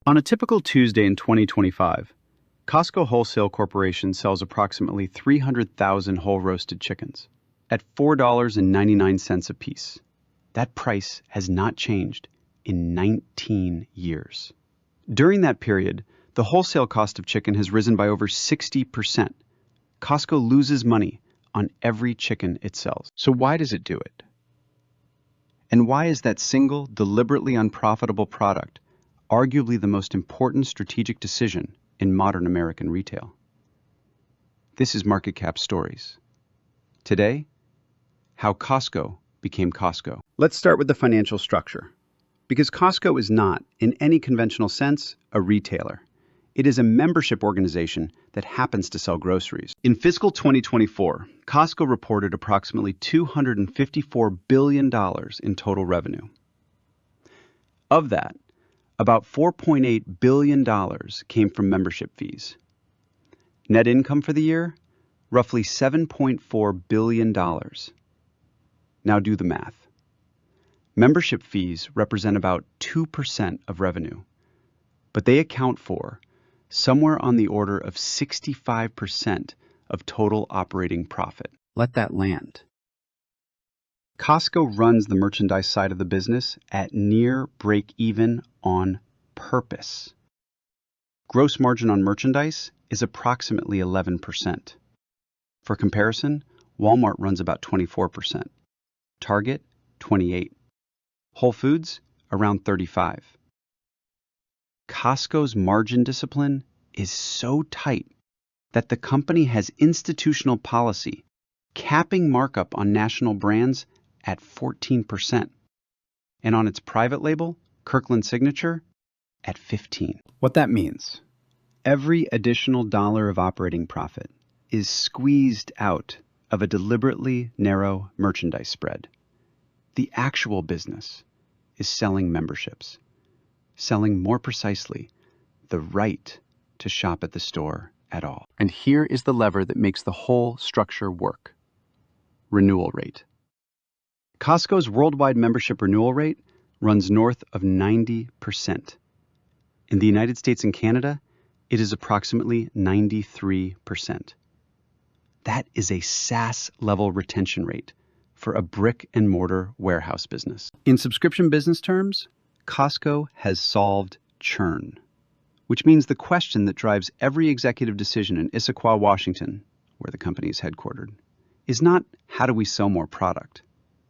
On a typical Tuesday in 2025, Costco Wholesale Corporation sells approximately 300,000 whole roasted chickens at $4.99 a piece. That price has not changed in 19 years. During that period, the wholesale cost of chicken has risen by over 60%. Costco loses money on every chicken it sells. So why does it do it? And why is that single, deliberately unprofitable product arguably the most important strategic decision in modern American retail? This is Market Cap Stories. Today, how Costco became Costco. Let's start with the financial structure. Because Costco is not, in any conventional sense, a retailer. It is a membership organization that happens to sell groceries. In fiscal 2024, Costco reported approximately $254 billion in total revenue. Of that, about $4.8 billion came from membership fees. Net income for the year, roughly $7.4 billion. Now do the math. Membership fees represent about 2% of revenue, but they account for somewhere on the order of 65% of total operating profit. Let that land. Costco runs the merchandise side of the business at near break-even on purpose. Gross margin on merchandise is approximately 11%. For comparison, Walmart runs about 24%. Target, 28%. Whole Foods, around 35%. Costco's margin discipline is so tight that the company has institutional policy capping markup on national brands at 14%, and on its private label, Kirkland Signature, at 15%. What that means, every additional dollar of operating profit is squeezed out of a deliberately narrow merchandise spread. The actual business is selling memberships, selling more precisely the right to shop at the store at all. And here is the lever that makes the whole structure work. Renewal rate. Costco's worldwide membership renewal rate runs north of 90%. In the United States and Canada, it is approximately 93%. That is a SaaS-level retention rate for a brick-and-mortar warehouse business. In subscription business terms, Costco has solved churn, which means the question that drives every executive decision in Issaquah, Washington, where the company is headquartered, is not how do we sell more product.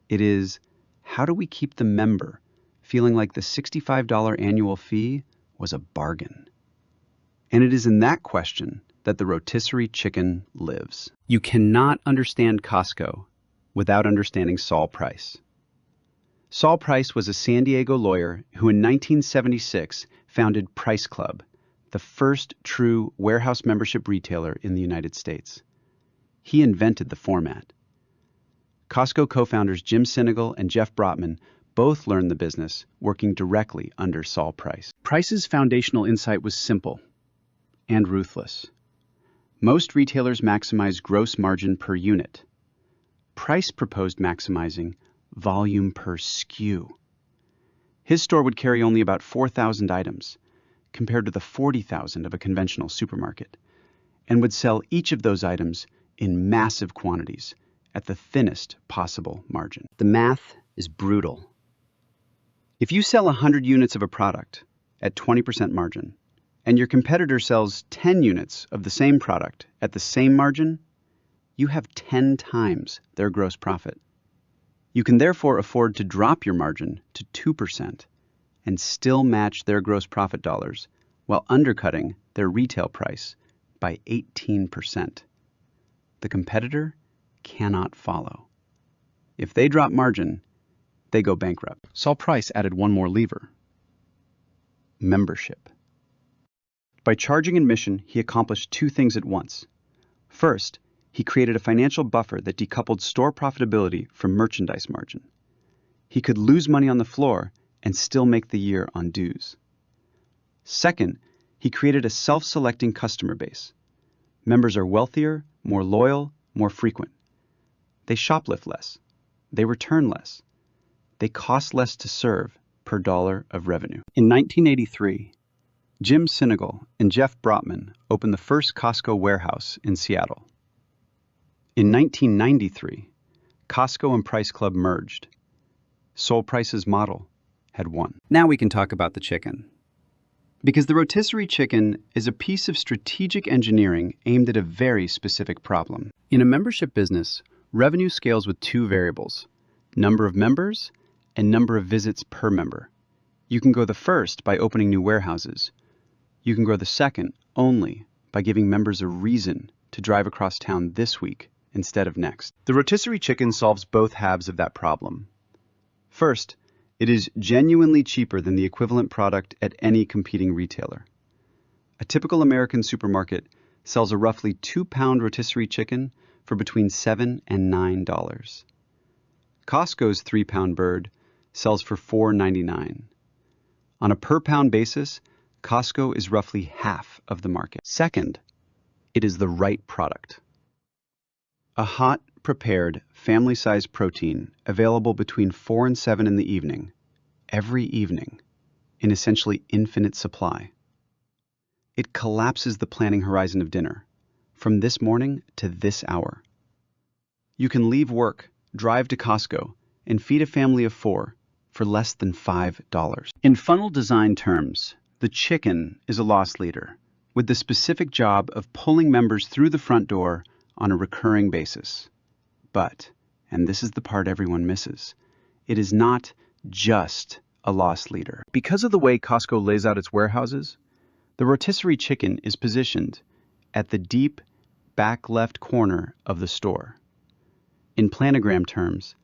It is how do we keep the member feeling like the $65 annual fee was a bargain. And it is in that question that the rotisserie chicken lives. You cannot understand Costco without understanding Saul Price. Saul Price was a San Diego lawyer who in 1976 founded Price Club, the first true warehouse membership retailer in the United States. He invented the format. Costco co-founders Jim Sinegal and Jeff Brotman both learned the business working directly under Saul Price. Price's foundational insight was simple and ruthless. Most retailers maximize gross margin per unit. Price proposed maximizing volume per SKU. His store would carry only about 4,000 items, compared to the 40,000 of a conventional supermarket, and would sell each of those items in massive quantities at the thinnest possible margin. The math is brutal. If you sell 100 units of a product at 20% margin, and your competitor sells 10 units of the same product at the same margin, you have 10 times their gross profit. You can therefore afford to drop your margin to 2% and still match their gross profit dollars while undercutting their retail price by 18%. The competitor cannot follow. If they drop margin, they go bankrupt. Saul Price added one more lever: membership. By charging admission, he accomplished two things at once. First, he created a financial buffer that decoupled store profitability from merchandise margin. He could lose money on the floor and still make the year on dues. Second, he created a self-selecting customer base. Members are wealthier, more loyal, more frequent. They shoplift less. They return less. They cost less to serve per dollar of revenue. In 1983, Jim Sinegal and Jeff Brotman opened the first Costco warehouse in Seattle. In 1993, Costco and Price Club merged. Sol Price's model had won. Now we can talk about the chicken. Because the rotisserie chicken is a piece of strategic engineering aimed at a very specific problem. In a membership business, revenue scales with two variables: number of members and number of visits per member. You can grow the first by opening new warehouses. You can grow the second only by giving members a reason to drive across town this week instead of next. The rotisserie chicken solves both halves of that problem. First, it is genuinely cheaper than the equivalent product at any competing retailer. A typical American supermarket sells a roughly 2-pound rotisserie chicken for between $7 and $9. Costco's 3-pound bird sells for $4.99. On a per-pound basis, Costco is roughly half of the market. Second, it is the right product. A hot, prepared, family-sized protein available between 4 and 7 in the evening, every evening, in essentially infinite supply. It collapses the planning horizon of dinner, from this morning to this hour. You can leave work, drive to Costco, and feed a family of 4 for less than $5. In funnel design terms, the chicken is a loss leader, with the specific job of pulling members through the front door on a recurring basis. But, and this is the part everyone misses, it is not just a loss leader. Because of the way Costco lays out its warehouses, the rotisserie chicken is positioned at the deep back left corner of the store. In planogram terms,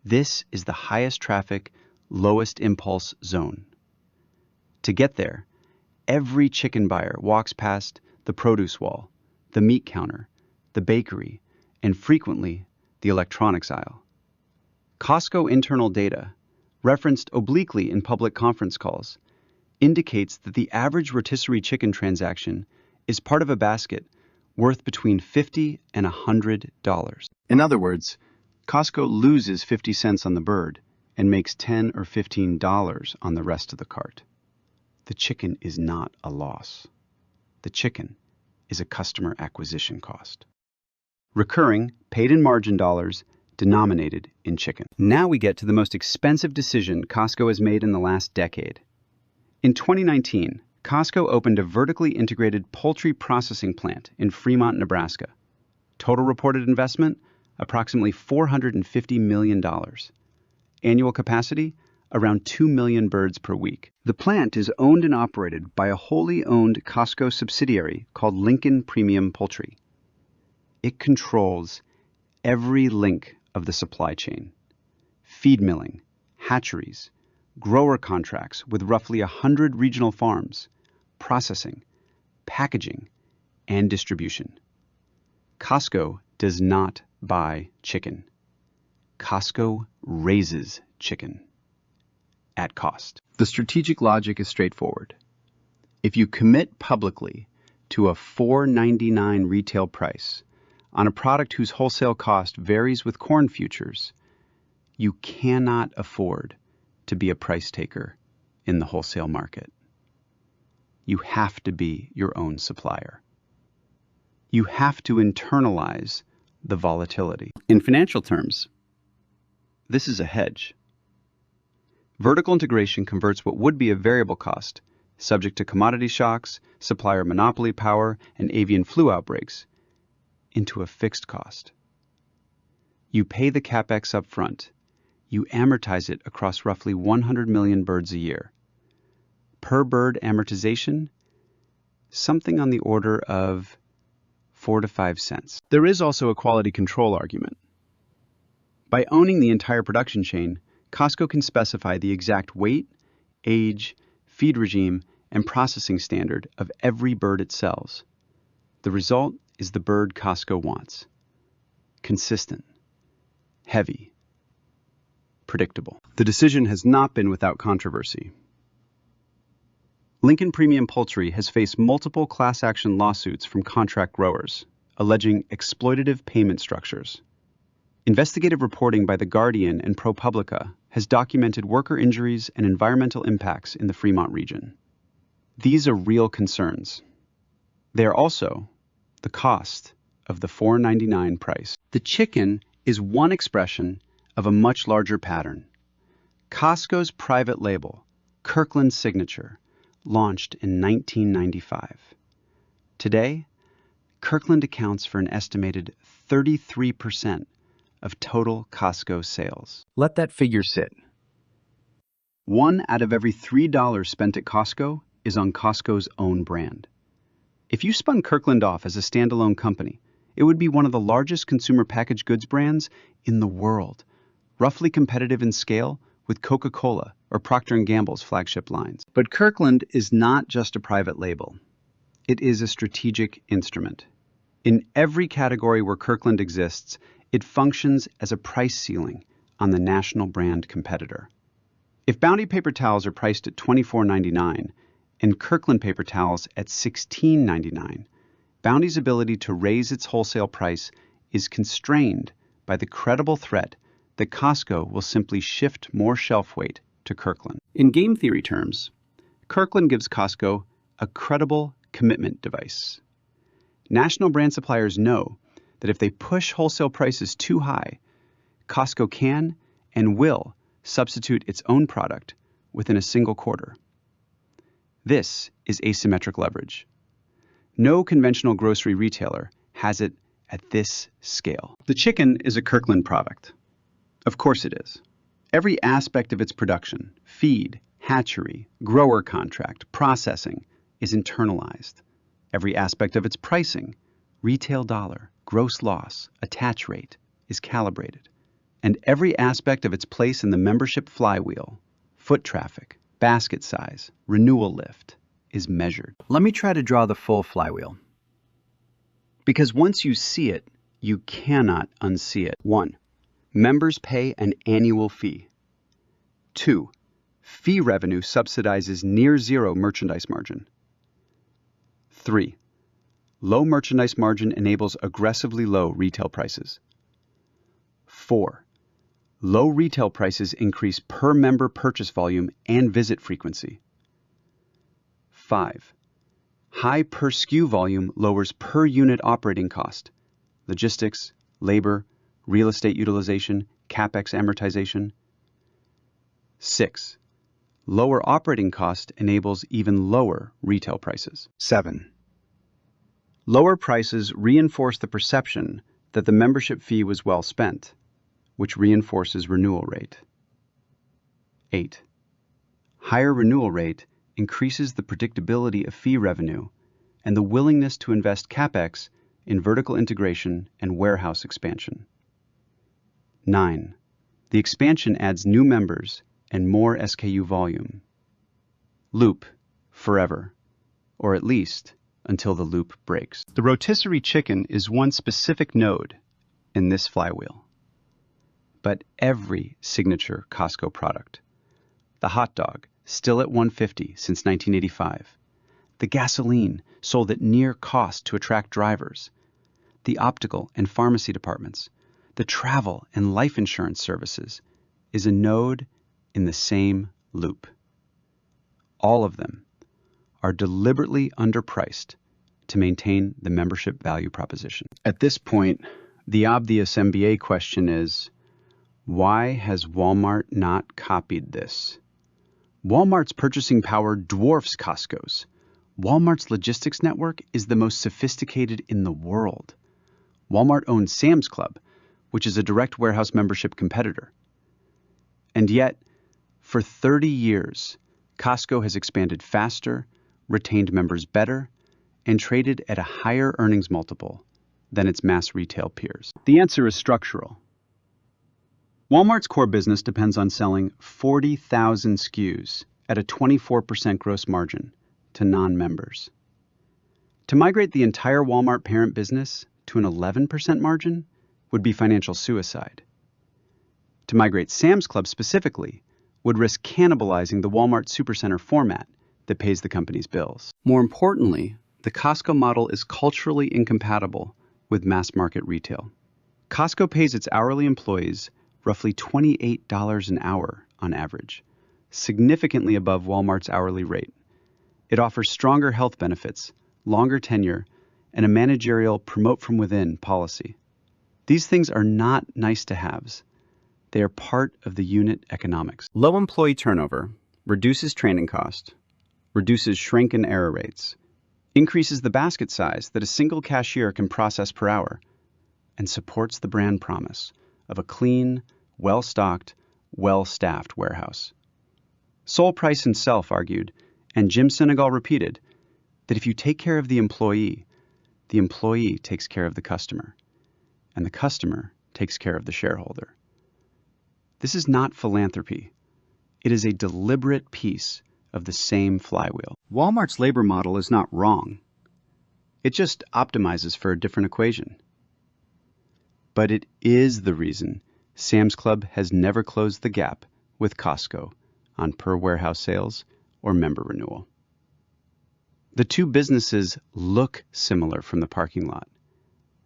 this is the highest traffic, lowest impulse zone. To get there, every chicken buyer walks past the produce wall, the meat counter, the bakery, and frequently the electronics aisle. Costco internal data, referenced obliquely in public conference calls, indicates that the average rotisserie chicken transaction is part of a basket worth between $50 and $100. In other words, Costco loses 50 cents on the bird and makes $10 or $15 on the rest of the cart. The chicken is not a loss. The chicken is a customer acquisition cost. Recurring, paid in margin dollars, denominated in chicken. Now we get to the most expensive decision Costco has made in the last decade. In 2019, Costco opened a vertically integrated poultry processing plant in Fremont, Nebraska. Total reported investment, approximately $450 million. Annual capacity, around 2 million birds per week. The plant is owned and operated by a wholly owned Costco subsidiary called Lincoln Premium Poultry. It controls every link of the supply chain: feed milling, hatcheries, grower contracts with roughly 100 regional farms, processing, packaging, and distribution. Costco does not buy chicken. Costco raises chicken at cost. The strategic logic is straightforward. If you commit publicly to a $4.99 retail price on a product whose wholesale cost varies with corn futures, you cannot afford to be a price taker in the wholesale market. You have to be your own supplier. You have to internalize the volatility. In financial terms, this is a hedge. Vertical integration converts what would be a variable cost, subject to commodity shocks, supplier monopoly power, and avian flu outbreaks, into a fixed cost. You pay the CapEx up front. You amortize it across roughly 100 million birds a year. Per bird amortization, something on the order of 4 to 5 cents. There is also a quality control argument. By owning the entire production chain, Costco can specify the exact weight, age, feed regime, and processing standard of every bird it sells. The result is the bird Costco wants: consistent, heavy, predictable. The decision has not been without controversy. Lincoln Premium Poultry has faced multiple class action lawsuits from contract growers, alleging exploitative payment structures. Investigative reporting by The Guardian and ProPublica has documented worker injuries and environmental impacts in the Fremont region. These are real concerns. They are also the cost of the $4.99 price. The chicken is one expression of a much larger pattern. Costco's private label, Kirkland Signature, launched in 1995. Today, Kirkland accounts for an estimated 33% of total Costco sales. Let that figure sit. 1 out of every $3 spent at Costco is on Costco's own brand. If you spun Kirkland off as a standalone company, it would be one of the largest consumer packaged goods brands in the world, roughly competitive in scale with Coca-Cola or Procter & Gamble's flagship lines. But Kirkland is not just a private label. It is a strategic instrument. In every category where Kirkland exists, it functions as a price ceiling on the national brand competitor. If Bounty paper towels are priced at $24.99 and Kirkland paper towels at $16.99, Bounty's ability to raise its wholesale price is constrained by the credible threat that Costco will simply shift more shelf weight to Kirkland. In game theory terms, Kirkland gives Costco a credible commitment device. National brand suppliers know that if they push wholesale prices too high, Costco can and will substitute its own product within a single quarter. This is asymmetric leverage. No conventional grocery retailer has it at this scale. The chicken is a Kirkland product. Of course it is. Every aspect of its production, feed, hatchery, grower contract, processing, is internalized. Every aspect of its pricing, retail dollar, gross loss, attach rate, is calibrated. And every aspect of its place in the membership flywheel, foot traffic, basket size, renewal lift, is measured. Let me try to draw the full flywheel. Because once you see it, you cannot unsee it. 1. Members pay an annual fee. 2. Fee revenue subsidizes near zero merchandise margin. 3. Low merchandise margin enables aggressively low retail prices. 4. Low retail prices increase per member purchase volume and visit frequency. 5. High per SKU volume lowers per unit operating cost, logistics, labor, real estate utilization, CapEx amortization. 6. Lower operating cost enables even lower retail prices. 7. Lower prices reinforce the perception that the membership fee was well spent, which reinforces renewal rate. 8. Higher renewal rate increases the predictability of fee revenue and the willingness to invest CapEx in vertical integration and warehouse expansion. 9. The expansion adds new members and more SKU volume. Loop forever, or at least until the loop breaks. The rotisserie chicken is one specific node in this flywheel. But every signature Costco product, the hot dog, still at $1.50 since 1985, the gasoline sold at near cost to attract drivers, the optical and pharmacy departments, the travel and life insurance services, is a node in the same loop. All of them are deliberately underpriced to maintain the membership value proposition. At this point, the obvious MBA question is, why has Walmart not copied this? Walmart's purchasing power dwarfs Costco's. Walmart's logistics network is the most sophisticated in the world. Walmart owns Sam's Club, which is a direct warehouse membership competitor. And yet, for 30 years, Costco has expanded faster, retained members better, and traded at a higher earnings multiple than its mass retail peers. The answer is structural. Walmart's core business depends on selling 40,000 SKUs at a 24% gross margin to non-members. To migrate the entire Walmart parent business to an 11% margin would be financial suicide. To migrate Sam's Club specifically would risk cannibalizing the Walmart Supercenter format that pays the company's bills. More importantly, the Costco model is culturally incompatible with mass market retail. Costco pays its hourly employees roughly $28 an hour on average, significantly above Walmart's hourly rate. It offers stronger health benefits, longer tenure, and a managerial promote-from-within policy. These things are not nice-to-haves. They are part of the unit economics. Low employee turnover reduces training cost, reduces shrink and error rates, increases the basket size that a single cashier can process per hour, and supports the brand promise of a clean, well-stocked, well-staffed warehouse. Sol Price himself argued, and Jim Sinegal repeated, that if you take care of the employee takes care of the customer, and the customer takes care of the shareholder. This is not philanthropy. It is a deliberate piece of the same flywheel. Walmart's labor model is not wrong. It just optimizes for a different equation. But it is the reason Sam's Club has never closed the gap with Costco on per warehouse sales or member renewal. The two businesses look similar from the parking lot.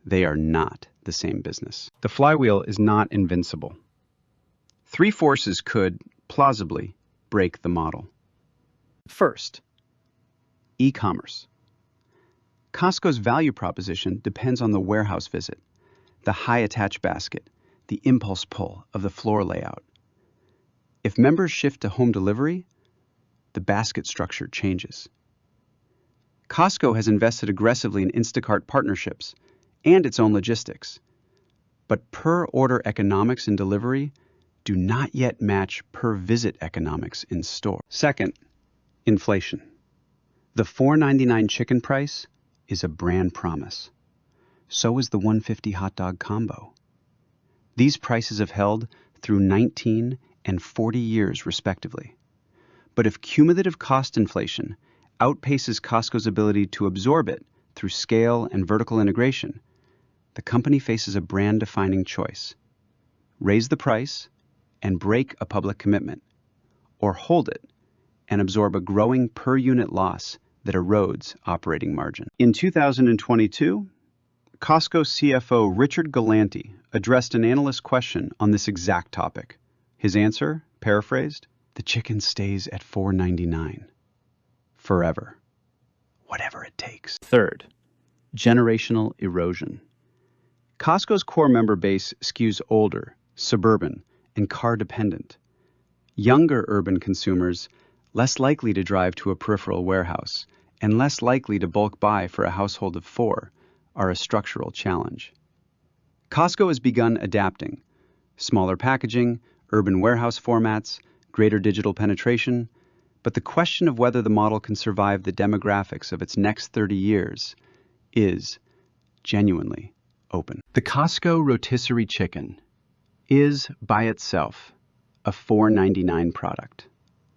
They are not the same business. The flywheel is not invincible. Three forces could, plausibly, break the model. First, e-commerce. Costco's value proposition depends on the warehouse visit, the high attach basket, the impulse pull of the floor layout. If members shift to home delivery, the basket structure changes. Costco has invested aggressively in Instacart partnerships and its own logistics, but per-order economics in delivery do not yet match per-visit economics in store. Second, inflation. The $4.99 chicken price is a brand promise. So is the $1.50 hot dog combo. These prices have held through 19 and 40 years, respectively. But if cumulative cost inflation outpaces Costco's ability to absorb it through scale and vertical integration, the company faces a brand-defining choice: raise the price and break a public commitment, or hold it and absorb a growing per-unit loss that erodes operating margin. In 2022, Costco CFO Richard Galanti addressed an analyst question on this exact topic. His answer, paraphrased, the chicken stays at $4.99. Forever. Whatever it takes. Third, generational erosion. Costco's core member base skews older, suburban, and car-dependent. Younger urban consumers, less likely to drive to a peripheral warehouse, and less likely to bulk buy for a household of 4, are a structural challenge. Costco has begun adapting. Smaller packaging, urban warehouse formats, greater digital penetration, but the question of whether the model can survive the demographics of its next 30 years is genuinely open. The Costco Rotisserie chicken is, by itself, a $4.99 product,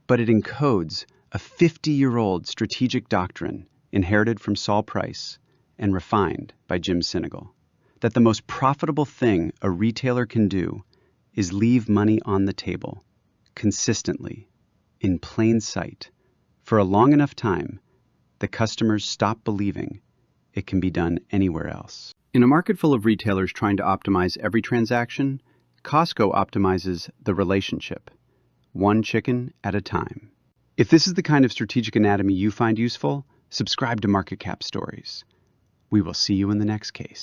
but it encodes a 50-year-old strategic doctrine inherited from Sol Price and refined by Jim Sinegal, that the most profitable thing a retailer can do is leave money on the table, consistently, in plain sight, for a long enough time that customers stop believing it can be done anywhere else. In a market full of retailers trying to optimize every transaction, Costco optimizes the relationship, one chicken at a time. If this is the kind of strategic anatomy you find useful, subscribe to Market Cap Stories. We will see you in the next case.